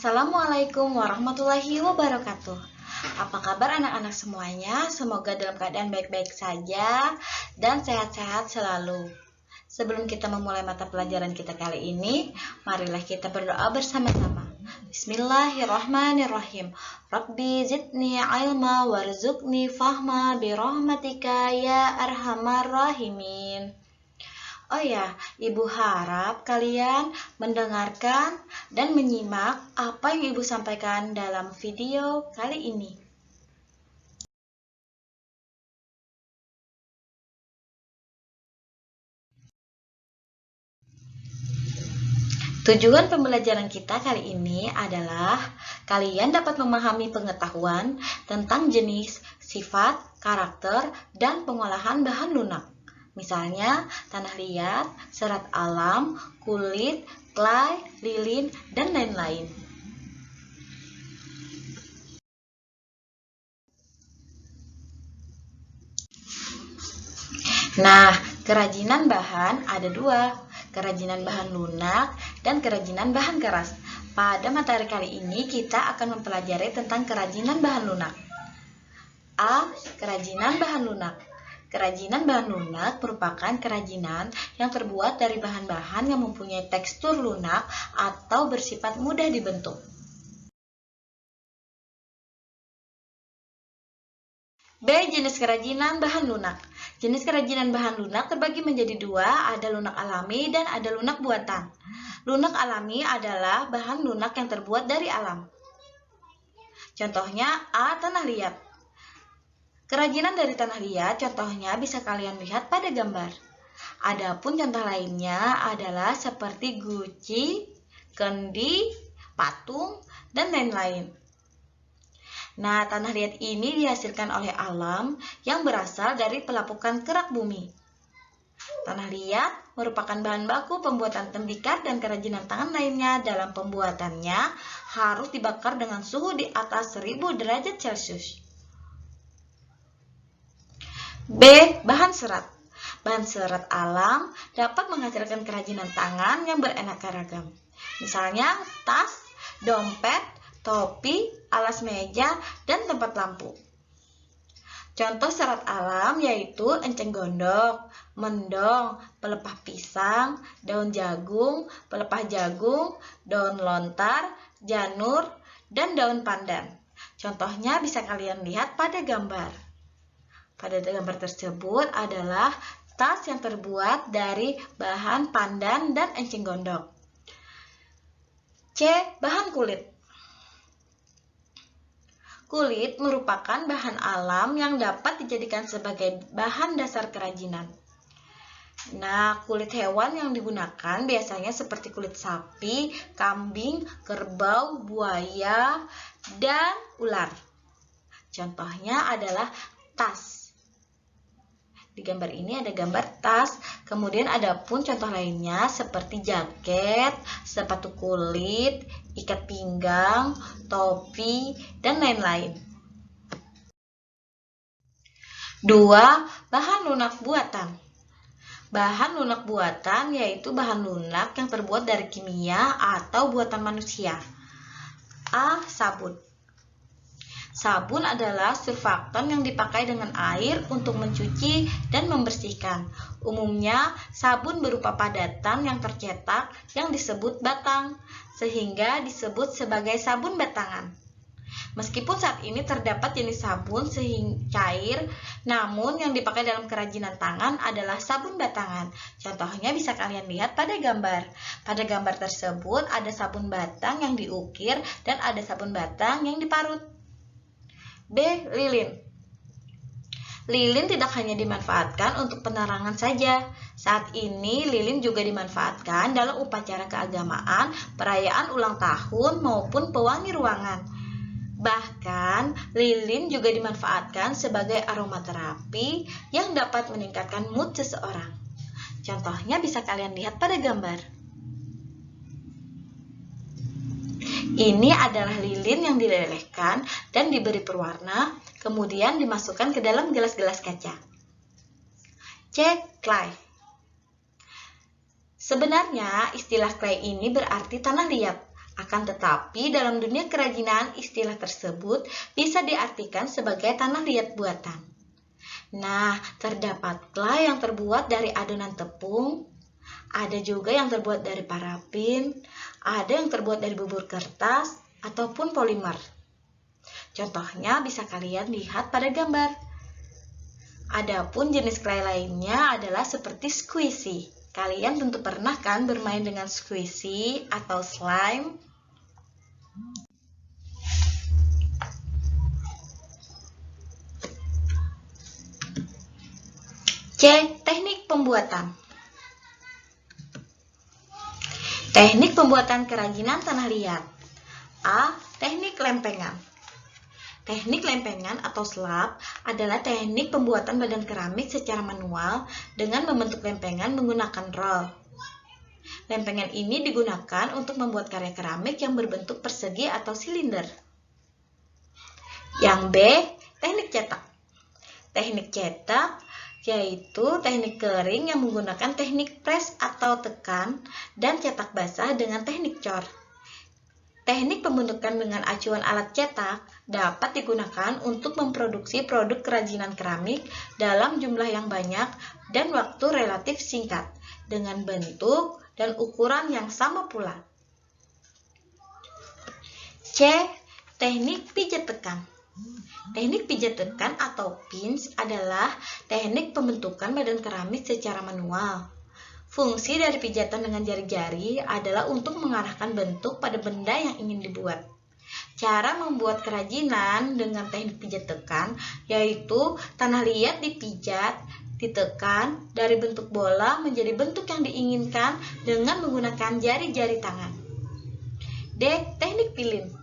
Assalamualaikum warahmatullahi wabarakatuh. Apa kabar anak-anak semuanya? Semoga dalam keadaan baik-baik saja dan sehat-sehat selalu. Sebelum kita memulai mata pelajaran kita kali ini, marilah kita berdoa bersama-sama. Bismillahirrahmanirrahim. Rabbi zidni ilma warzuqni fahma birahmatika ya arhamar rahimin. Oh ya, Ibu harap kalian mendengarkan dan menyimak apa yang Ibu sampaikan dalam video kali ini. Tujuan pembelajaran kita kali ini adalah kalian dapat memahami pengetahuan tentang jenis, sifat, karakter, dan pengolahan bahan lunak. Misalnya, tanah liat, serat alam, kulit, clay, lilin, dan lain-lain. Nah, kerajinan bahan ada dua, kerajinan bahan lunak dan kerajinan bahan keras. Pada materi kali ini kita akan mempelajari tentang kerajinan bahan lunak. A. Kerajinan bahan lunak. Kerajinan bahan lunak merupakan kerajinan yang terbuat dari bahan-bahan yang mempunyai tekstur lunak atau bersifat mudah dibentuk. B. Jenis kerajinan bahan lunak. Jenis kerajinan bahan lunak terbagi menjadi dua, ada lunak alami dan ada lunak buatan. Lunak alami adalah bahan lunak yang terbuat dari alam. Contohnya A. Tanah liat. Kerajinan dari tanah liat contohnya bisa kalian lihat pada gambar. Adapun contoh lainnya adalah seperti guci, kendi, patung, dan lain-lain. Nah, tanah liat ini dihasilkan oleh alam yang berasal dari pelapukan kerak bumi. Tanah liat merupakan bahan baku pembuatan tembikar dan kerajinan tangan lainnya. Dalam pembuatannya harus dibakar dengan suhu di atas 1000 derajat Celcius. B. Bahan serat. Bahan serat alam dapat menghasilkan kerajinan tangan yang beraneka ragam. Misalnya tas, dompet, topi, alas meja, dan tempat lampu. Contoh serat alam yaitu enceng gondok, mendong, pelepah pisang, daun jagung, pelepah jagung, daun lontar, janur, dan daun pandan. Contohnya bisa kalian lihat pada gambar. Pada gambar tersebut adalah tas yang terbuat dari bahan pandan dan enceng gondok. C. Bahan kulit. Kulit merupakan bahan alam yang dapat dijadikan sebagai bahan dasar kerajinan. Nah, kulit hewan yang digunakan biasanya seperti kulit sapi, kambing, kerbau, buaya, dan ular. Contohnya adalah tas. Di gambar ini ada gambar tas, kemudian ada pun contoh lainnya seperti jaket, sepatu kulit, ikat pinggang, topi, dan lain-lain. 2. Bahan lunak buatan. Bahan lunak buatan yaitu bahan lunak yang terbuat dari kimia atau buatan manusia. A. Sabun. Sabun adalah surfaktan yang dipakai dengan air untuk mencuci dan membersihkan. Umumnya, sabun berupa padatan yang tercetak yang disebut batang, sehingga disebut sebagai sabun batangan. Meskipun saat ini terdapat jenis sabun cair, namun yang dipakai dalam kerajinan tangan adalah sabun batangan. Contohnya bisa kalian lihat pada gambar. Pada gambar tersebut ada sabun batang yang diukir dan ada sabun batang yang diparut. B. Lilin. Lilin tidak hanya dimanfaatkan untuk penerangan saja. Saat ini lilin juga dimanfaatkan dalam upacara keagamaan, perayaan ulang tahun maupun pewangi ruangan. Bahkan lilin juga dimanfaatkan sebagai aromaterapi yang dapat meningkatkan mood seseorang. Contohnya bisa kalian lihat pada gambar. Ini adalah lilin yang dilelehkan dan diberi perwarna, kemudian dimasukkan ke dalam gelas-gelas kaca. C. Clay. Sebenarnya istilah clay ini berarti tanah liat. Akan tetapi, dalam dunia kerajinan, istilah tersebut bisa diartikan sebagai tanah liat buatan. Nah, terdapatlah yang terbuat dari adonan tepung, ada juga yang terbuat dari parafin, ada yang terbuat dari bubur kertas, ataupun polimer. Contohnya bisa kalian lihat pada gambar. Adapun jenis clay lainnya adalah seperti squishy. Kalian tentu pernah kan bermain dengan squishy atau slime? C. Teknik pembuatan. Teknik pembuatan kerajinan tanah liat. A. Teknik lempengan. Teknik lempengan atau slab adalah teknik pembuatan badan keramik secara manual dengan membentuk lempengan menggunakan roll. Lempengan ini digunakan untuk membuat karya keramik yang berbentuk persegi atau silinder. Yang B. Teknik cetak. Teknik cetak yaitu teknik kering yang menggunakan teknik press atau tekan dan cetak basah dengan teknik cor. Teknik pembentukan dengan acuan alat cetak dapat digunakan untuk memproduksi produk kerajinan keramik dalam jumlah yang banyak dan waktu relatif singkat, dengan bentuk dan ukuran yang sama pula. C. Teknik pijat tekan. Teknik pijat tekan atau pinch adalah teknik pembentukan badan keramik secara manual. Fungsi dari pijatan dengan jari-jari adalah untuk mengarahkan bentuk pada benda yang ingin dibuat. Cara membuat kerajinan dengan teknik pijat tekan yaitu tanah liat dipijat, ditekan dari bentuk bola menjadi bentuk yang diinginkan dengan menggunakan jari-jari tangan. D. Teknik pilin.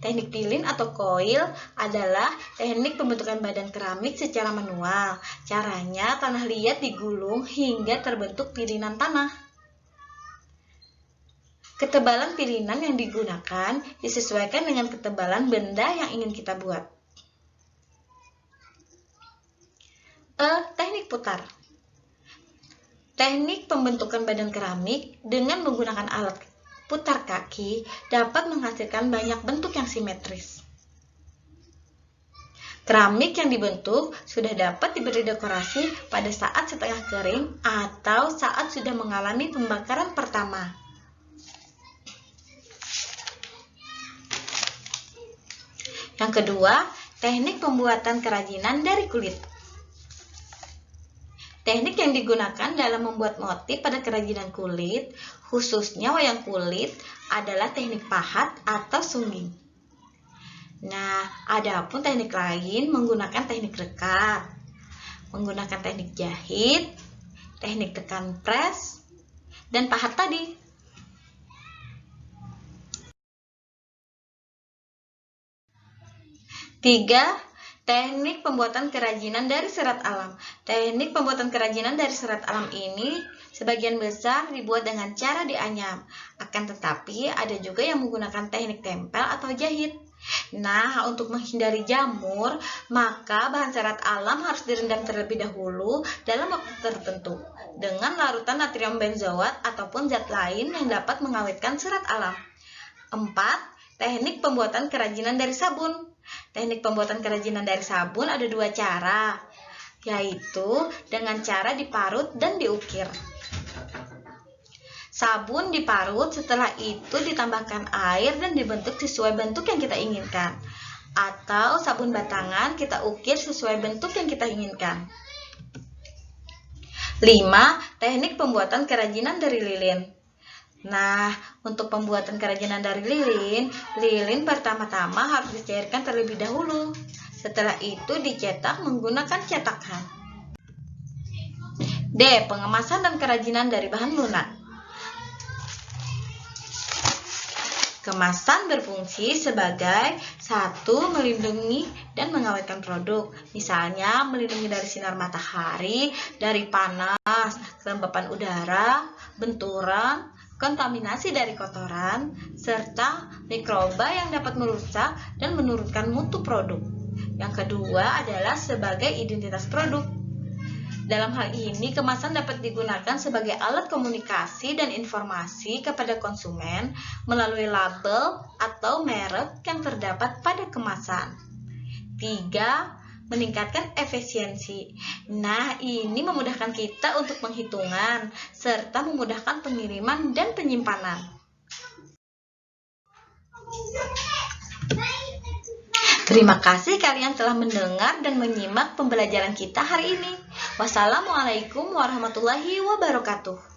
Teknik pilin atau coil adalah teknik pembentukan badan keramik secara manual. Caranya tanah liat digulung hingga terbentuk pilinan tanah. Ketebalan pilinan yang digunakan disesuaikan dengan ketebalan benda yang ingin kita buat. E. Teknik putar. Teknik pembentukan badan keramik dengan menggunakan alat putar kaki dapat menghasilkan banyak bentuk yang simetris. Keramik yang dibentuk sudah dapat diberi dekorasi pada saat setengah kering atau saat sudah mengalami pembakaran pertama. Yang kedua, teknik pembuatan kerajinan dari kulit. Teknik yang digunakan dalam membuat motif pada kerajinan kulit, khususnya wayang kulit, adalah teknik pahat atau sungging. Nah, adapun teknik lain menggunakan teknik rekat, menggunakan teknik jahit, teknik tekan press, dan pahat tadi. Tiga, teknik pembuatan kerajinan dari serat alam. Teknik pembuatan kerajinan dari serat alam ini sebagian besar dibuat dengan cara dianyam. Akan tetapi ada juga yang menggunakan teknik tempel atau jahit. Nah, untuk menghindari jamur, maka bahan serat alam harus direndam terlebih dahulu dalam waktu tertentu dengan larutan natrium benzoat ataupun zat lain yang dapat mengawetkan serat alam. 4. Teknik pembuatan kerajinan dari sabun. Teknik pembuatan kerajinan dari sabun ada dua cara, yaitu dengan cara diparut dan diukir. Sabun diparut, setelah itu ditambahkan air dan dibentuk sesuai bentuk yang kita inginkan. Atau sabun batangan kita ukir sesuai bentuk yang kita inginkan. 5. Teknik pembuatan kerajinan dari lilin. Nah, untuk pembuatan kerajinan dari lilin pertama-tama harus dicairkan terlebih dahulu. Setelah itu dicetak menggunakan cetakan. D. Pengemasan dan kerajinan dari bahan lunak. Kemasan berfungsi sebagai 1. Melindungi dan mengawetkan produk. Misalnya melindungi dari sinar matahari, dari panas, kelembapan udara, benturan, kontaminasi dari kotoran, serta mikroba yang dapat merusak dan menurunkan mutu produk. Yang kedua adalah sebagai identitas produk. Dalam hal ini, kemasan dapat digunakan sebagai alat komunikasi dan informasi kepada konsumen melalui label atau merek yang terdapat pada kemasan. 3. Meningkatkan efisiensi. Nah, ini memudahkan kita untuk penghitungan serta memudahkan pengiriman dan penyimpanan. Terima kasih kalian telah mendengar dan menyimak pembelajaran kita hari ini. Wassalamualaikum warahmatullahi wabarakatuh.